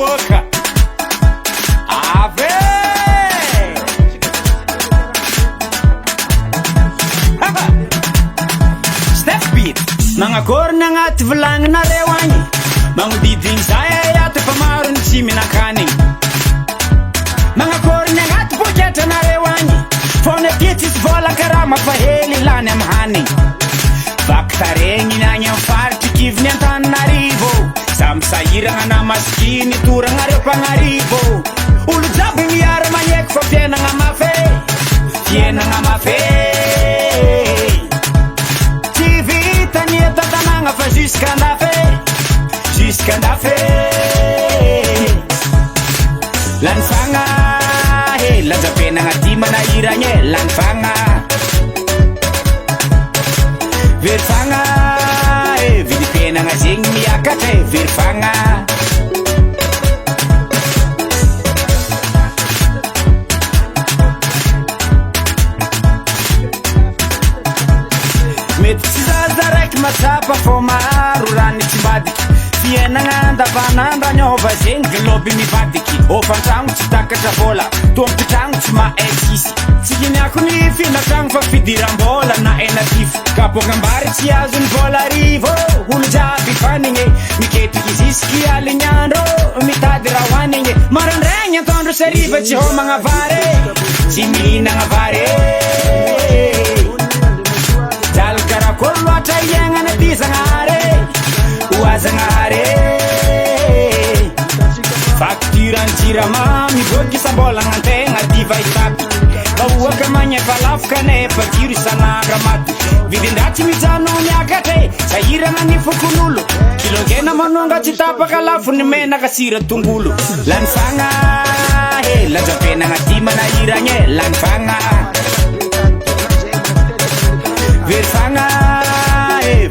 miboaka ave Step beat magnakoriny agnaty vilagnanareo agny magnodidigny zay ato fa maro ny tsy minan-kanigny magnakoriny agnaty poketranareo agny fôny aty tsisy vola karaha mafahely lany amy hanigny vakitaregny ny agny amy faritry kiviny Antananarivo samsahiragna na masikiny toragnareo mpagnarivo olo jiaby miara magneky fa fiainagna mafy tsy vita ny etan-tanagna fa jusqu'à andafy lany fagna lanjabenagna ty manahiragny lany fagna very fagna vidipenagna zegny miakatra very fagna mety tsy zaza raiky matsapa fô maro rany tsy mbadiky fiainagna andavanandro aniova zegny veloby mivadiky ofantragno tsy takatra vola tompotragno tsy mahay tsisy tsy kiniako ny finatragno fa fidiram-bola na enatifo kapokambary tsy azony vola arivo olo jiaby fanigny miketriky zisky alignandro mitady raha hoanigny marandraigny antondro sariva tsy homagna vary tsy mihinagna vary jalkarakôlo loatra iagnana ty zagnahary oazagnahary fakturany jirama mivoaky isam-bolagna antegna diva itapy baoaka magnefa lafo kanefa jiro isan'andro maty vidin-dratsy mijano miakatra sahiragna ny fokon'olo kilongena manonga tsy tapaka lafo ny menaka sira tongolo lany fagna lanjabenagna ty manahiragny lany fagna very fagna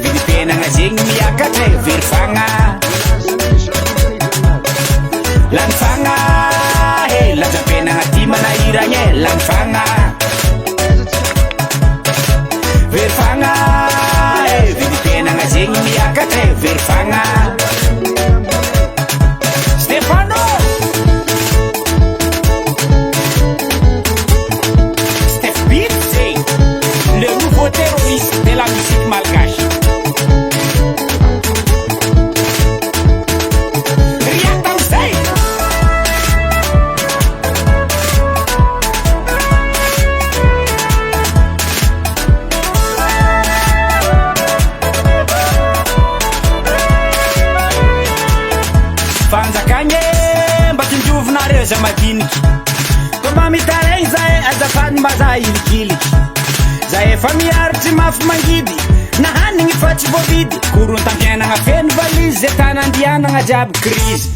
vidipenagna zegny miakatra very fagna lany fagna lanjabenagna ty manahiragny lany fagna very fagna vidipenagna zegny miakatra very fagna Stefano Stef Beat zegny le nouveau terroriste de la musique malgache fanjakagny mba tindrovinareo za madiniky ko mba mitaregny zay azafady mba za ilikiliky za efa miaritry mafy mangidy na hanigny fa tsy voavidy korontampiainagna feno valizy ze tany andianagna jiaby krizy